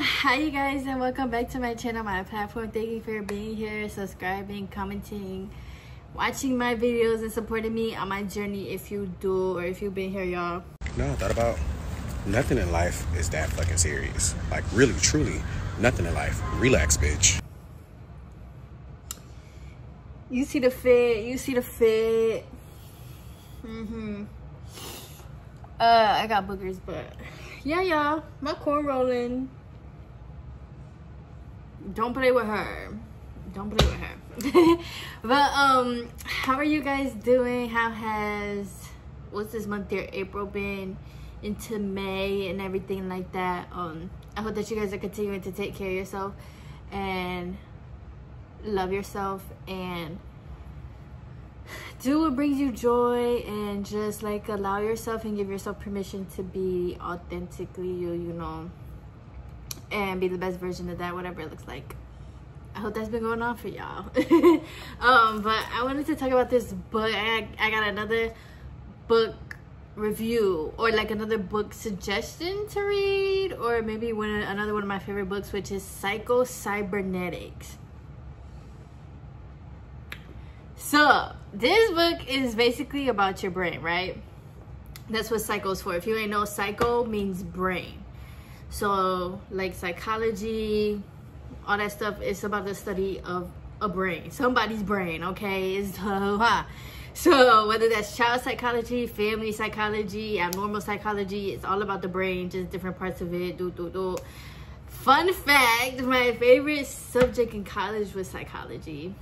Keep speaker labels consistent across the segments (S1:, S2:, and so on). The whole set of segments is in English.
S1: Hi you guys, and welcome back to my channel, my platform. Thank you for being here, subscribing, commenting, watching my videos, and supporting me on my journey. If you do, or if you've been here, y'all.
S2: No, I thought about nothing in life is that fucking serious. Like, really, truly, nothing in life. Relax, bitch.
S1: You see the fit, I got boogers, but yeah, y'all, my corn rolling. Don't play with her. But how are you guys doing? How has what's this month here, April, been into May and everything like that? I hope that you guys are continuing to take care of yourself and love yourself and do what brings you joy, and just like allow yourself and give yourself permission to be authentically you, you know, and be the best version of that, whatever it looks like. I hope that's been going on for y'all. But I wanted to talk about this book. I got another book review, or like another book suggestion to read, or maybe another one of my favorite books, which is Cybernetics. So this book is basically about your brain, right? That's what psycho is for. If you ain't know, psycho means brain. So like psychology, all that stuff, it's about the study of a brain, somebody's brain, okay? So whether that's child psychology, family psychology, abnormal psychology, it's all about the brain, just different parts of it. Fun fact, my favorite subject in college was psychology.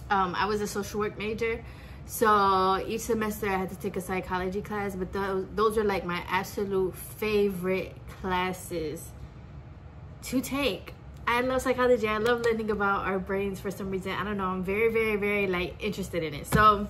S1: I was a social work major, so each semester I had to take a psychology class, but those were like my absolute favorite classes to take. I love psychology. I love learning about our brains for some reason. I don't know, I'm very like interested in it. So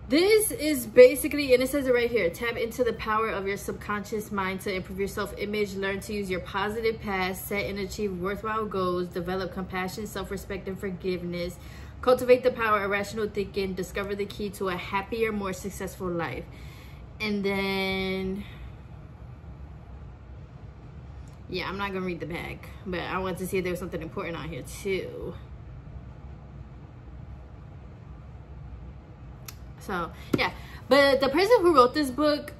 S1: this is basically, and it says it right here, tap into the power of your subconscious mind to improve your self-image, learn to use your positive past, set and achieve worthwhile goals, develop compassion, self-respect, and forgiveness, cultivate the power of rational thinking, discover the key to a happier, more successful life. And then, yeah, I'm not gonna read the back, but I wanted to see if there was something important on here too. So yeah, but the person who wrote this book,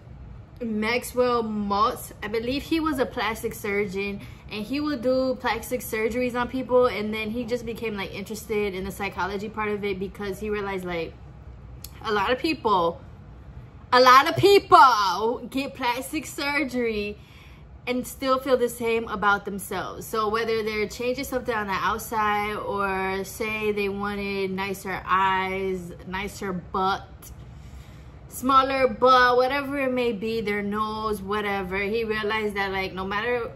S1: Maxwell Maltz, I believe he was a plastic surgeon, and he would do plastic surgeries on people, and then he just became like interested in the psychology part of it, because he realized like a lot of people get plastic surgery and still feel the same about themselves. So whether they're changing something on the outside, or say they wanted nicer eyes, nicer butt, smaller butt, whatever it may be, their nose, whatever, he realized that like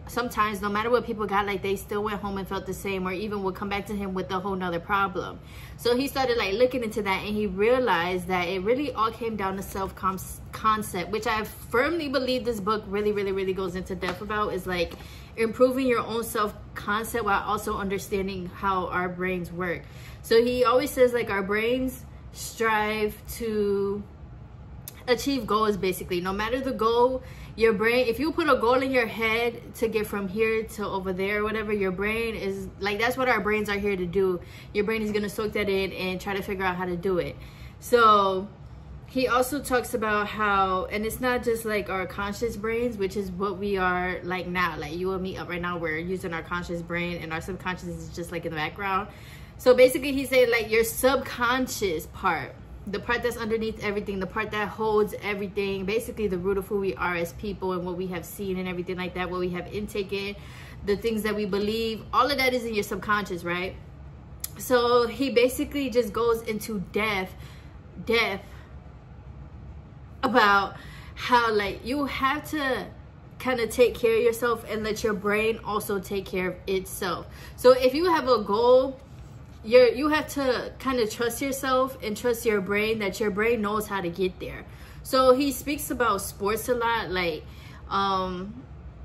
S1: sometimes no matter what people got, like they still went home and felt the same, or even would come back to him with a whole nother problem. So he started like looking into that, and he realized that it really all came down to self-concept, which I firmly believe this book really goes into depth about, is like improving your own self-concept while also understanding how our brains work. So he always says like our brains strive to achieve goals, basically. No matter the goal, your brain, if you put a goal in your head to get from here to over there or whatever, your brain is like, that's what our brains are here to do. Your brain is going to soak that in and try to figure out how to do it. So he also talks about how, and it's not just like our conscious brains, which is what we are like now, like you and me up right now, we're using our conscious brain, and our subconscious is just like in the background. So basically he said like your subconscious part, the part that's underneath everything, the part that holds everything, basically the root of who we are as people and what we have seen and everything like that, what we have intaken, the things that we believe, all of that is in your subconscious, right? So he basically just goes into depth about how like you have to kind of take care of yourself and let your brain also take care of itself. So if you have a goal, you have to kind of trust yourself and trust your brain, that your brain knows how to get there. So he speaks about sports a lot, like how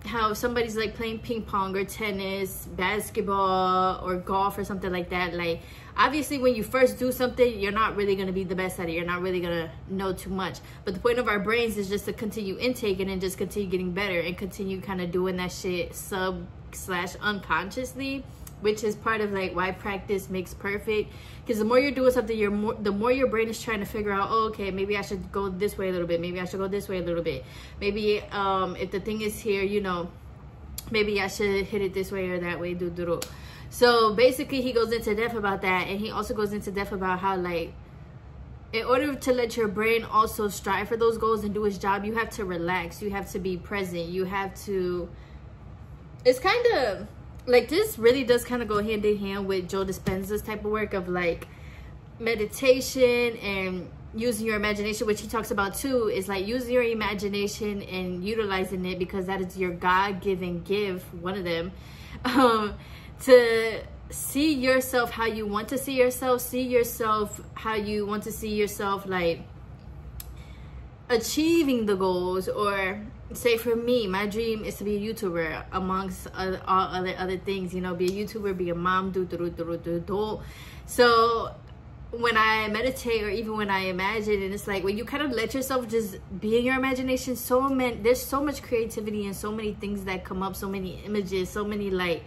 S1: if somebody's like playing ping pong or tennis, basketball or golf or something like that, like obviously when you first do something, you're not really going to be the best at it. You're not really going to know too much. But the point of our brains is just to continue intaking and just continue getting better and continue kind of doing that shit sub/unconsciously, which is part of like why practice makes perfect. Because the more you're doing something, the more your brain is trying to figure out, oh, okay, maybe I should go this way a little bit. Maybe I should go this way a little bit. Maybe if the thing is here, you know, maybe I should hit it this way or that way. So basically he goes into depth about that. And he also goes into depth about how, like, in order to let your brain also strive for those goals and do its job, you have to relax. You have to be present. You have to, it's kind of like, this really does kind of go hand in hand with Joe Dispenza's type of work of like meditation and using your imagination, which he talks about too, is like using your imagination and utilizing it, because that is your God-given gift, one of them, to see yourself how you want to see yourself how you want to see yourself, like achieving the goals. Or say for me, my dream is to be a YouTuber amongst all other things, you know, be a YouTuber, be a mom, So when I meditate or even when I imagine, and it's like when you kind of let yourself just be in your imagination, there's so much creativity and so many things that come up, so many images, so many, like,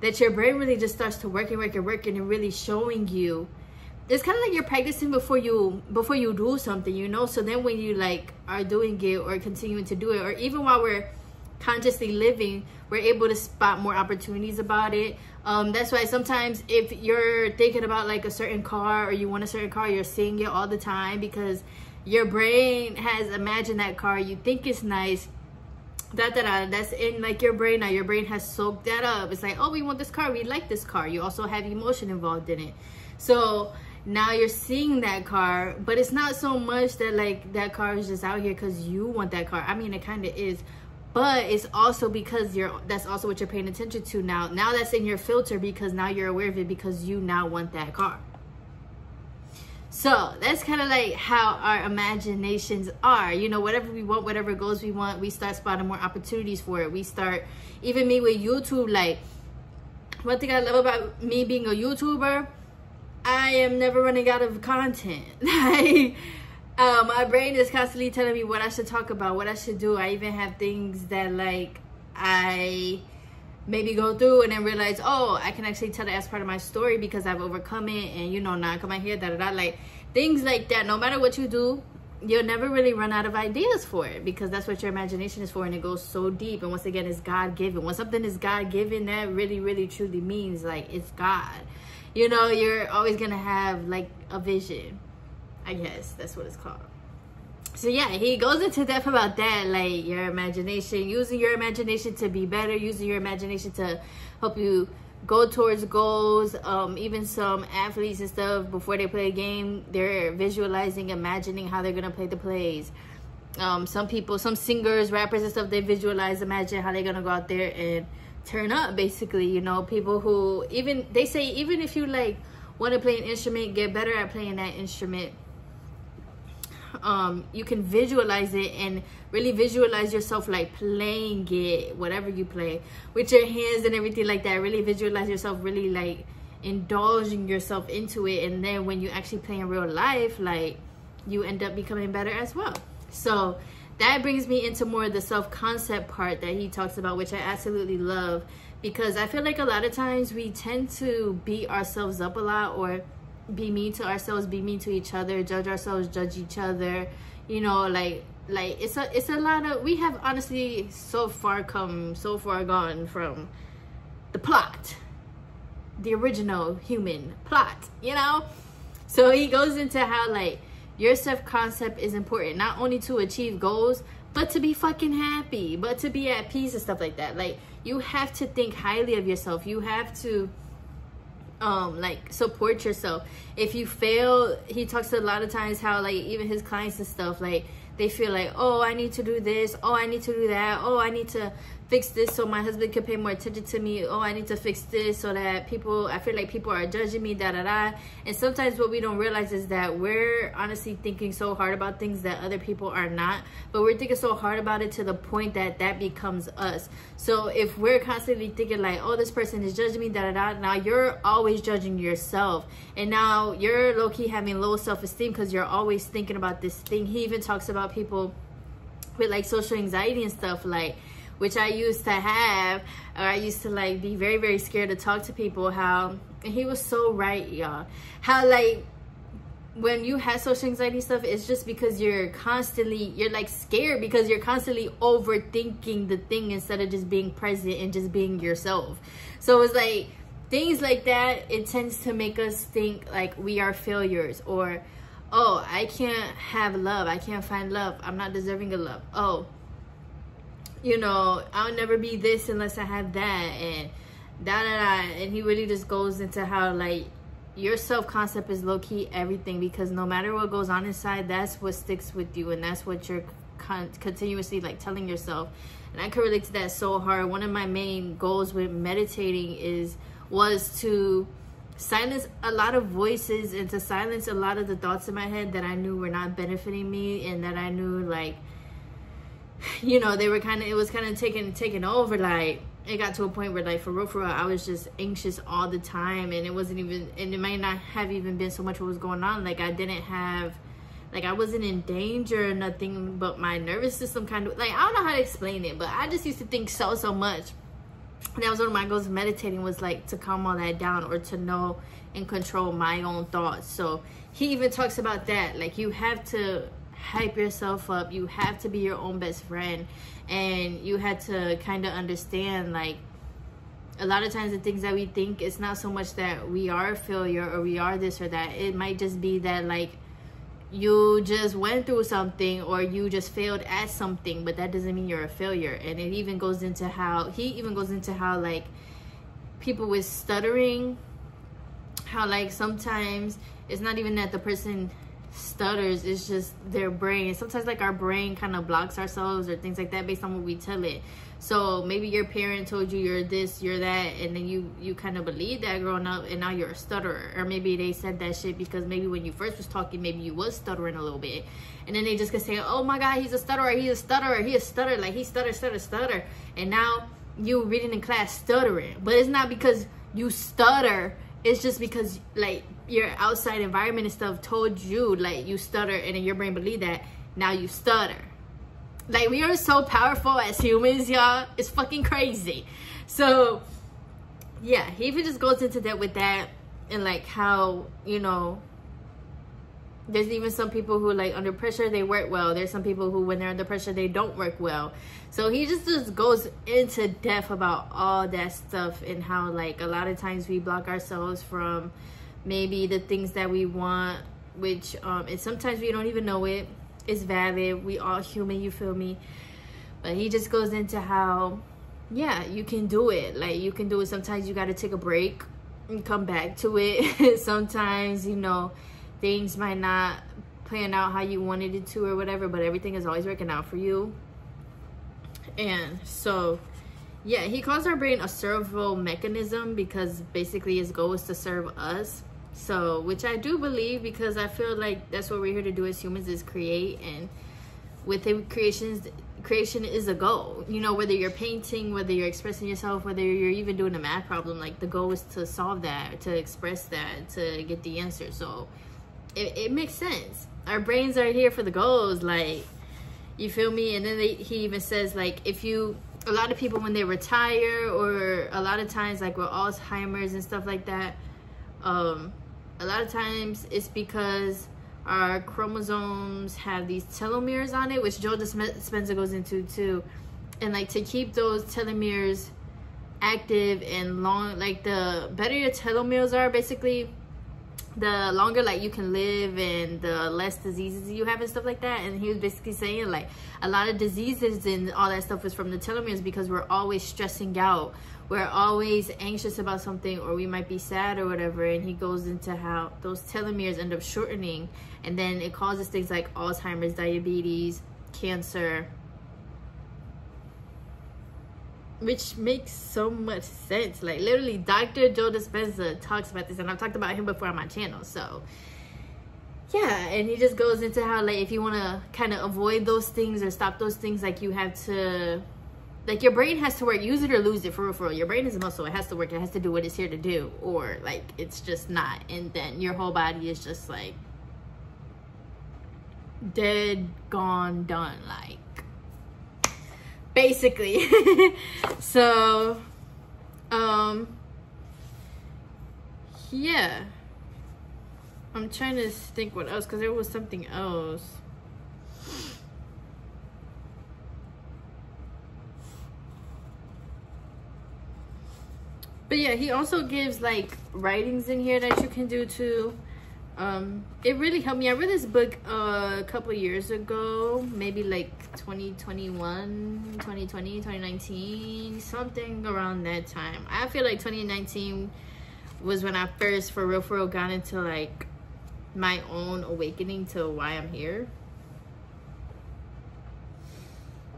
S1: that your brain really just starts to work and really showing you. It's kind of like you're practicing before you do something, you know. So then when you like are doing it or continuing to do it, or even while we're consciously living, we're able to spot more opportunities about it. That's why sometimes if you're thinking about like a certain car or you want a certain car, you're seeing it all the time because your brain has imagined that car. You think it's nice. That's in like your brain now. Your brain has soaked that up. It's like, oh, we want this car. We like this car. You also have emotion involved in it. So now you're seeing that car, but it's not so much that like that car is just out here because you want that car. I mean, it kind of is, but it's also because that's also what you're paying attention to now. Now that's in your filter because now you're aware of it because you now want that car. So that's kind of like how our imaginations are, you know, whatever we want, whatever goals we want, we start spotting more opportunities for it. We start, even me with YouTube, like one thing I love about me being a YouTuber, I am never running out of content. Like, my brain is constantly telling me what I should talk about, what I should do. I even have things that like I maybe go through and then realize, oh, I can actually tell that as part of my story because I've overcome it, and you know, now I come out here, like things like that. No matter what you do, you'll never really run out of ideas for it because that's what your imagination is for, and it goes so deep. And once again, it's God-given. When something is God-given, that really, really, truly means like it's God. You know, you're always gonna have like a vision. I guess that's what it's called. So yeah, he goes into depth about that, like your imagination, using your imagination to be better, using your imagination to help you go towards goals. Even some athletes and stuff, before they play a game, they're visualizing, imagining how they're gonna play the plays. Some people, some singers, rappers and stuff, they visualize, imagine how they're gonna go out there and turn up, basically. You know, people who they say even if you like want to play an instrument, get better at playing that instrument. You can visualize it and really visualize yourself like playing it, whatever you play, with your hands and everything like that. Really visualize yourself really like indulging yourself into it, and then when you actually play in real life, like you end up becoming better as well. So that brings me into more of the self-concept part that he talks about, which I absolutely love, because I feel like a lot of times we tend to beat ourselves up a lot, or be mean to ourselves, be mean to each other, judge ourselves, judge each other. You know, like it's a lot of, we have honestly so far gone from the plot, the original human plot, you know. So he goes into how like your self-concept is important, not only to achieve goals, but to be fucking happy, but to be at peace and stuff like that. Like, you have to think highly of yourself. You have to like support yourself. If you fail, he talks a lot of times how like even his clients and stuff, like they feel like, oh, I need to do this, oh, I need to do that, oh, I need to fix this so my husband can pay more attention to me, oh, I need to fix this so that I feel like people are judging me, da-da-da. And sometimes what we don't realize is that we're honestly thinking so hard about things that other people are not, but we're thinking so hard about it to the point that that becomes us. So if we're constantly thinking like, oh, this person is judging me, da-da-da, now you're always judging yourself, and now you're low-key having low self-esteem because you're always thinking about this thing. He even talks about people with like social anxiety and stuff, like, which I used to have, or I used to like be very, very scared to talk to people. How, and he was so right, y'all, how like when you have social anxiety stuff, it's just because you're like scared because you're constantly overthinking the thing instead of just being present and just being yourself. So it's like things like that, it tends to make us think like we are failures, or, oh, I can't have love, I can't find love, I'm not deserving of love, oh, you know, I'll never be this unless I have that, and da-da-da. And he really just goes into how like your self-concept is low-key everything, because no matter what goes on inside, that's what sticks with you, and that's what you're continuously like telling yourself. And I can relate to that so hard. One of my main goals with meditating was to silence a lot of voices and to silence a lot of the thoughts in my head that I knew were not benefiting me, and that I knew like, you know, it was kind of taking over. Like it got to a point where like for real I was just anxious all the time, and it might not have even been so much what was going on. Like I wasn't in danger or nothing, but my nervous system kind of like, I don't know how to explain it, but I just used to think so much. And that was one of my goals of meditating, was like to calm all that down, or to know and control my own thoughts. So he even talks about that, like you have to hype yourself up, you have to be your own best friend, and you had to kind of understand like a lot of times the things that we think, it's not so much that we are a failure or we are this or that. It might just be that like you just went through something, or you just failed at something, but that doesn't mean you're a failure. And it even goes into how like people with stuttering, how like sometimes it's not even that the person stutters, it's just their brain. Sometimes like our brain kind of blocks ourselves or things like that based on what we tell it. So maybe your parent told you you're this, you're that, and then you kind of believe that growing up, and now you're a stutterer. Or maybe they said that shit because maybe when you first was talking, maybe you was stuttering a little bit, and then they just could say, oh my god, he's a stutterer, he a stutter, like he stutter, and now you reading in class stuttering. But it's not because you stutter, it's just because like your outside environment and stuff told you like you stutter, and then your brain believed that, now you stutter. Like we are so powerful as humans, y'all, it's fucking crazy. So yeah, he even just goes into that with that, and like how, you know, there's even some people who like under pressure they work well, there's some people who when they're under pressure they don't work well. So he just goes into depth about all that stuff, and how like a lot of times we block ourselves from maybe the things that we want, which and sometimes we don't even know it. It's valid, we all human, you feel me? But he just goes into how, yeah, you can do it. Like you can do it. Sometimes you got to take a break and come back to it. Sometimes, you know, things might not plan out how you wanted it to or whatever, but everything is always working out for you. And so yeah, he calls our brain a servo mechanism, because basically his goal is to serve us. So, which I do believe, because I feel like that's what we're here to do as humans, is create. And within creation is a goal. You know, whether you're painting, whether you're expressing yourself, whether you're even doing a math problem, like the goal is to solve that, to express that, to get the answer. So it makes sense. Our brains are here for the goals, like, you feel me? And then he even says like, a lot of people when they retire, or a lot of times like with Alzheimer's and stuff like that, a lot of times it's because our chromosomes have these telomeres on it, which Joe Dispenza goes into too. And like to keep those telomeres active and long, like the better your telomeres are, basically the longer like you can live and the less diseases you have and stuff like that. And he was basically saying like a lot of diseases and all that stuff is from the telomeres, because we're always stressing out, we're always anxious about something, or we might be sad or whatever. And he goes into how those telomeres end up shortening, and then it causes things like Alzheimer's, diabetes, cancer, which makes so much sense. Like literally Dr. Joe Dispenza talks about this, and I've talked about him before on my channel. So yeah, and he just goes into how like if you want to kind of avoid those things or stop those things, like you have to, like your brain has to work, use it or lose it, for real, for real. Your brain is a muscle, it has to work, it has to do what it's here to do, or like it's just not. And then your whole body is just like dead, gone, done, like basically. So yeah, I'm trying to think what else, because there was something else. But yeah, he also gives like writings in here that you can do too. It really helped me. I read this book a couple years ago, maybe like 2021, 2020, 2019, something around that time. I feel like 2019 was when I first for real got into like my own awakening to why I'm here.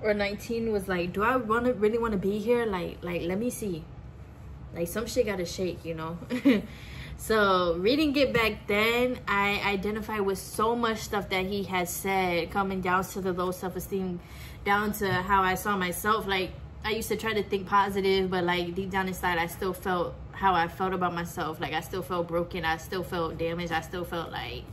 S1: Or 19 was like, do I really want to be here? Like let me see. Like some shit gotta shake, you know. So reading it back then, I identified with so much stuff that he had said, coming down to the low self-esteem, down to how I saw myself. Like I used to try to think positive, but like deep down inside I still felt how I felt about myself. Like I still felt broken, I still felt damaged, I still felt like,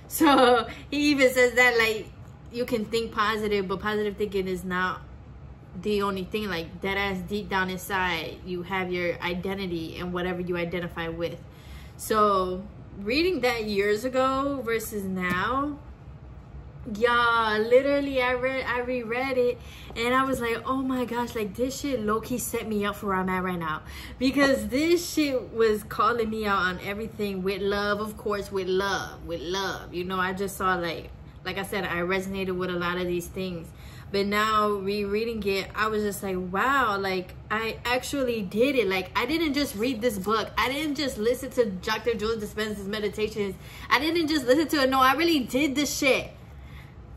S1: so he even says that like you can think positive, but positive thinking is not the only thing. Like that ass deep down inside you have your identity and whatever you identify with. So reading that years ago versus now, y'all, literally I reread it and I was like, oh my gosh, like this shit low-key set me up for where I'm at right now, because this shit was calling me out on everything with love, of course, with love, you know. I just saw like I said, I resonated with a lot of these things. But now rereading it, I was just like, wow, like I actually did it. Like I didn't just read this book, I didn't just listen to Dr. Joe Dispenza's meditations, I didn't just listen to it. No, I really did this shit.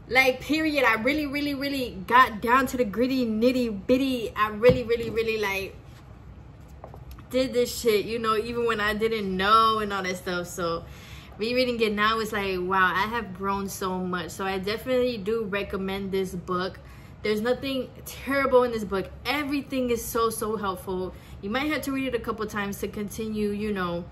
S1: Like period. I really got down to the gritty nitty bitty. I really like did this shit, you know, even when I didn't know and all that stuff. So rereading it now is like, wow, I have grown so much. So I definitely do recommend this book. There's nothing terrible in this book. Everything is so helpful. You might have to read it a couple times to continue, you know.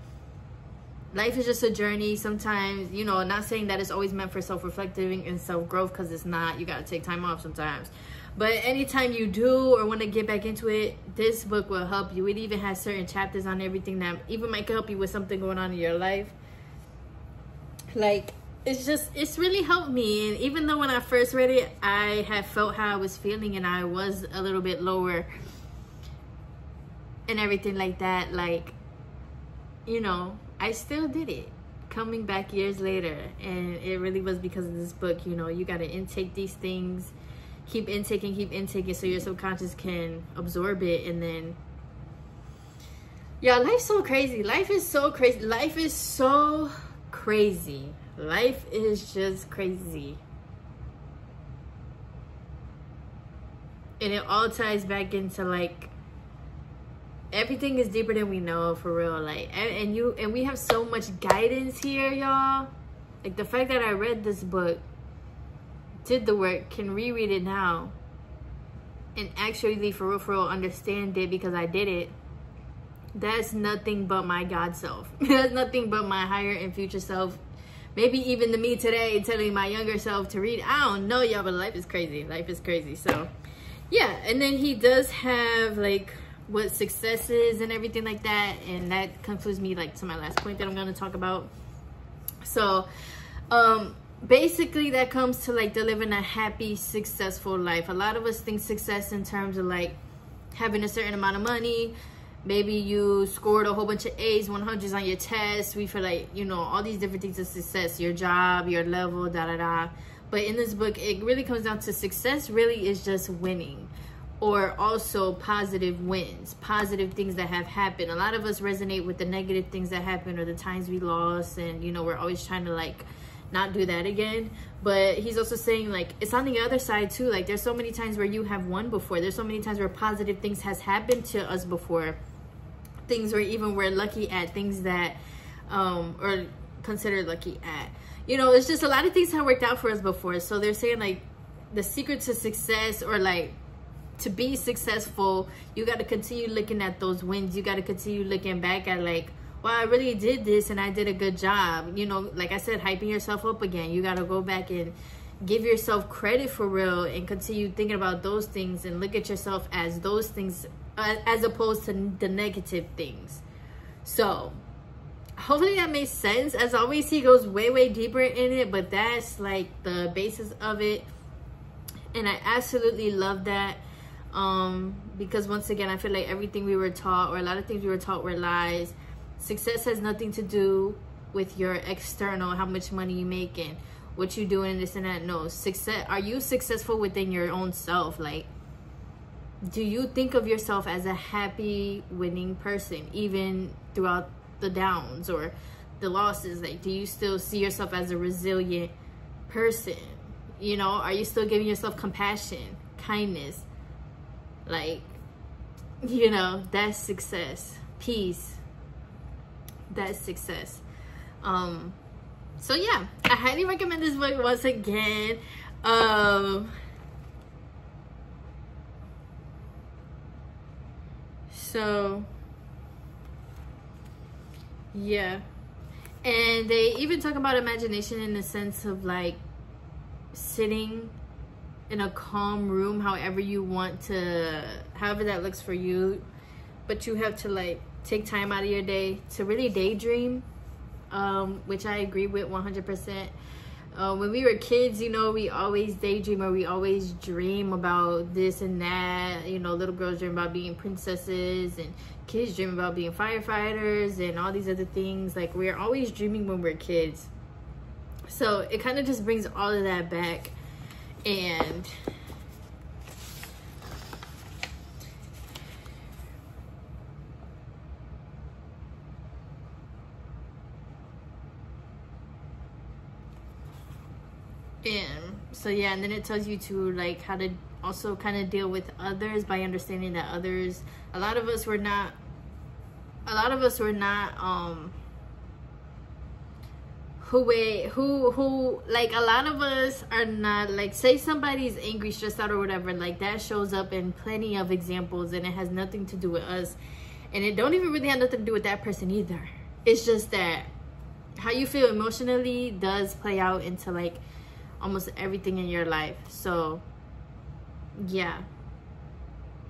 S1: Life is just a journey sometimes, you know. Not saying that it's always meant for self-reflecting and self-growth, because it's not. You gotta take time off sometimes. But anytime you do or want to get back into it, this book will help you. It even has certain chapters on everything that even might help you with something going on in your life. Like it's really helped me. And even though when I first read it, I had felt how I was feeling and I was a little bit lower and everything like that, like, you know, I still did it coming back years later. And it really was because of this book. You know, you got to intake these things, keep intaking so your subconscious can absorb it. And then, yeah, life's so crazy. Life is so crazy. Life is so crazy. Life is just crazy. And it all ties back into like everything is deeper than we know, for real. Like and we have so much guidance here, y'all. Like the fact that I read this book, did the work, can reread it now and actually for real understand it because I did it. That's nothing but my God self. That's nothing but my higher and future self. Maybe even the me today telling my younger self to read. I don't know, y'all, but life is crazy. Life is crazy. So, yeah. And then he does have, like, what success is and everything like that. And that concludes me, like, to my last point that I'm going to talk about. So, basically that comes to, like, living a happy, successful life. A lot of us think success in terms of, like, having a certain amount of money, maybe you scored a whole bunch of A's, 100s on your test. We feel like, you know, all these different things of success, your job, your level, da-da-da. But in this book, it really comes down to success really is just winning, or also positive wins, positive things that have happened. A lot of us resonate with the negative things that happened or the times we lost, and, you know, we're always trying to like not do that again. But he's also saying like it's on the other side too. Like there's so many times where you have won before. There's so many times where positive things has happened to us before. Things where even we're lucky at, things that or considered lucky at. You know, it's just a lot of things have worked out for us before. So they're saying like the secret to success, or like to be successful, you got to continue looking at those wins. You got to continue looking back at like, well, I really did this and I did a good job. You know, like I said, hyping yourself up again. You got to go back and give yourself credit for real and continue thinking about those things and look at yourself as those things as opposed to the negative things. So hopefully that makes sense. As always, he goes way deeper in it, but that's like the basis of it. And I absolutely love that. Because once again, I feel like everything we were taught, or a lot of things we were taught, were lies. Success has nothing to do with your external, how much money you making, what you doing, this and that. No, success. Are you successful within your own self? Like, do you think of yourself as a happy, winning person, even throughout the downs or the losses? Like, do you still see yourself as a resilient person? You know, are you still giving yourself compassion, kindness? Like, you know, that's success. Peace, that's success. So yeah, I highly recommend this book once again. So yeah, and they even talk about imagination in the sense of like sitting in a calm room, however you want to, however that looks for you, but you have to like take time out of your day to really daydream, which I agree with 100%. When we were kids, you know, we always daydream, or we always dream about this and that. You know, little girls dream about being princesses, and kids dream about being firefighters and all these other things. Like, we're always dreaming when we're kids. So it kind of just brings all of that back. And so yeah, and then it tells you to like how to also kind of deal with others by understanding that others, a lot of us were not who like, a lot of us are not, like, say somebody's angry, stressed out or whatever, like that shows up in plenty of examples, and it has nothing to do with us, and it don't even really have nothing to do with that person either. It's just that how you feel emotionally does play out into like almost everything in your life. So yeah,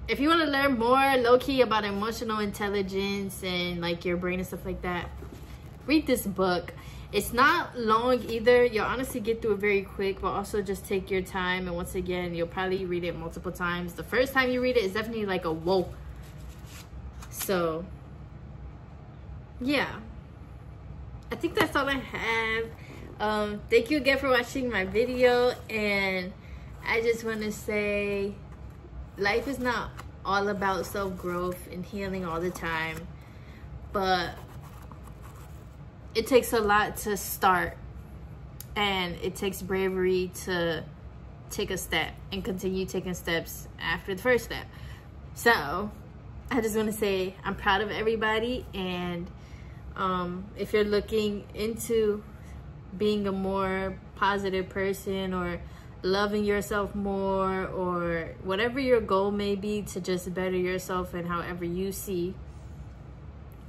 S1: if you want to learn more low-key about emotional intelligence and like your brain and stuff like that, read this book. It's not long either. You'll honestly get through it very quick, but also just take your time. And once again, you'll probably read it multiple times. The first time you read it is definitely like a whoa. So yeah, I think that's all I have. Thank you again for watching my video, and I just want to say life is not all about self-growth and healing all the time, but it takes a lot to start, and it takes bravery to take a step and continue taking steps after the first step. So I just want to say I'm proud of everybody, and if you're looking into being a more positive person, or loving yourself more, or whatever your goal may be to just better yourself and however you see,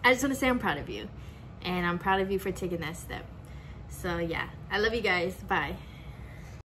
S1: I just want to say I'm proud of you. And I'm proud of you for taking that step. So yeah, I love you guys. Bye.